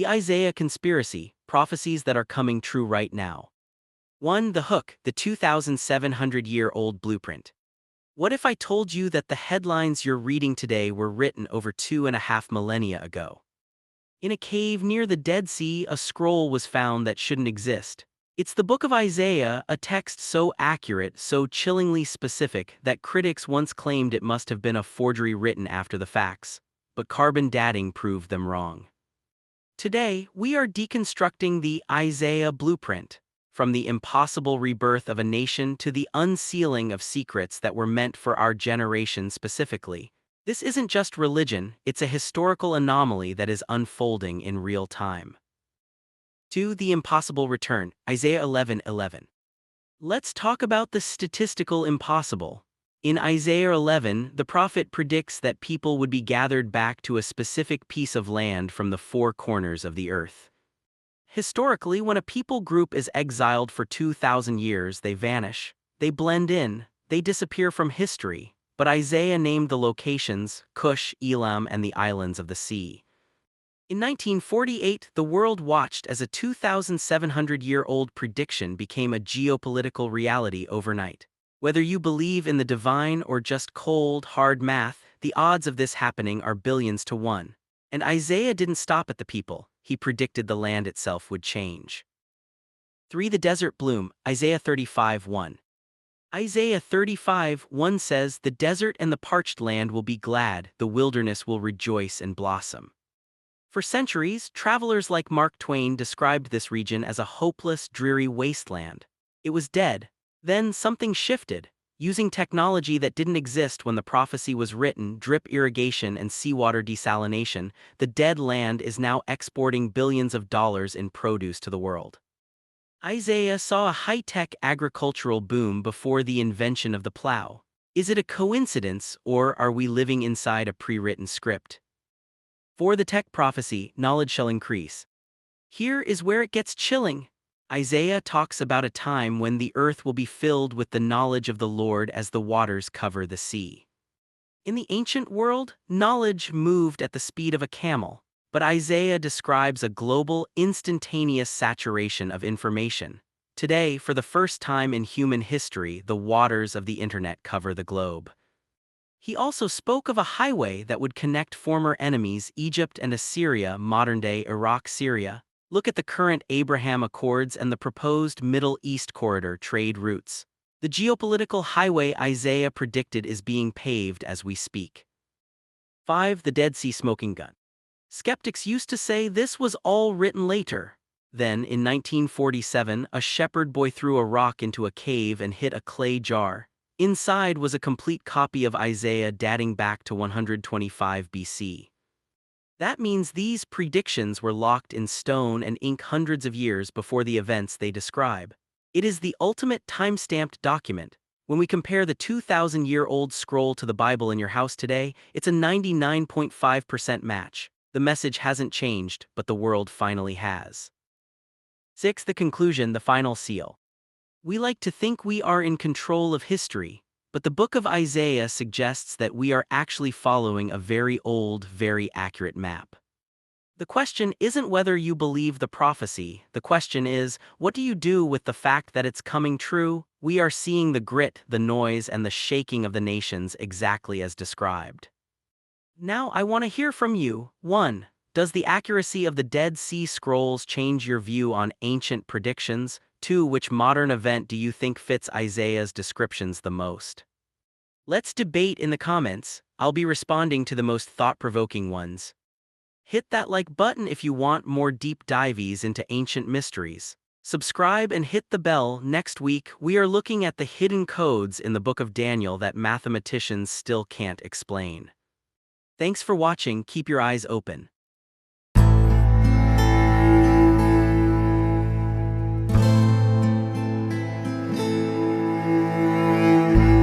Isaiah Conspiracy, Prophecies that are coming true right now. 1. The Hook, the 2,700-year-old blueprint. What if I told you that the headlines you're reading today were written over 2.5 millennia ago? In a cave near the Dead Sea, a scroll was found that shouldn't exist. It's the Book of Isaiah, a text so accurate, so chillingly specific, that critics once claimed it must have been a forgery written after the facts. But carbon dating proved them wrong. Today, we are deconstructing the Isaiah blueprint, from the impossible rebirth of a nation to the unsealing of secrets that were meant for our generation specifically. This isn't just religion, it's a historical anomaly that is unfolding in real time. 2. The impossible return, Isaiah 11:11. Let's talk about the statistical impossible. In Isaiah 11, the prophet predicts that people would be gathered back to a specific piece of land from the four corners of the earth. Historically, when a people group is exiled for 2,000 years, they vanish. They blend in, they disappear from history. But Isaiah named the locations Cush, Elam, and the islands of the sea. In 1948, the world watched as a 2,700-year-old prediction became a geopolitical reality overnight. Whether you believe in the divine or just cold, hard math, the odds of this happening are billions to one. And Isaiah didn't stop at the people, he predicted the land itself would change. 3. The desert bloom, Isaiah 35:1. Isaiah 35:1 says, "The desert and the parched land will be glad, the wilderness will rejoice and blossom." For centuries, travelers like Mark Twain described this region as a hopeless, dreary wasteland. It was dead. Then something shifted. Using technology that didn't exist when the prophecy was written, drip irrigation and seawater desalination, the dead land is now exporting billions of dollars in produce to the world. Isaiah saw a high-tech agricultural boom before the invention of the plow. Is it a coincidence, or are we living inside a pre-written script? For the tech prophecy, knowledge shall increase. Here is where it gets chilling. Isaiah talks about a time when the earth will be filled with the knowledge of the Lord as the waters cover the sea. In the ancient world, knowledge moved at the speed of a camel, but Isaiah describes a global, instantaneous saturation of information. Today, for the first time in human history, the waters of the internet cover the globe. He also spoke of a highway that would connect former enemies Egypt and Assyria, modern-day Iraq, Syria. Look at the current Abraham Accords and the proposed Middle East corridor trade routes. The geopolitical highway Isaiah predicted is being paved as we speak. 5. The Dead Sea smoking gun. Skeptics used to say this was all written later. Then, in 1947, a shepherd boy threw a rock into a cave and hit a clay jar. Inside was a complete copy of Isaiah dating back to 125 BC. That means these predictions were locked in stone and ink hundreds of years before the events they describe. It is the ultimate time-stamped document. When we compare the 2,000-year-old scroll to the Bible in your house today, it's a 99.5% match. The message hasn't changed, but the world finally has. 6. The conclusion, the final seal. We like to think we are in control of history, but the book of Isaiah suggests that we are actually following a very old, very accurate map. The question isn't whether you believe the prophecy, the question is, what do you do with the fact that it's coming true? We are seeing the grit, the noise, and the shaking of the nations exactly as described. Now I want to hear from you. 1. Does the accuracy of the Dead Sea Scrolls change your view on ancient predictions? 2. Which modern event do you think fits Isaiah's descriptions the most? Let's debate in the comments. I'll be responding to the most thought-provoking ones. Hit that like button if you want more deep dives into ancient mysteries. Subscribe and hit the bell. Next week, we are looking at the hidden codes in the book of Daniel that mathematicians still can't explain. Thanks for watching. Keep your eyes open.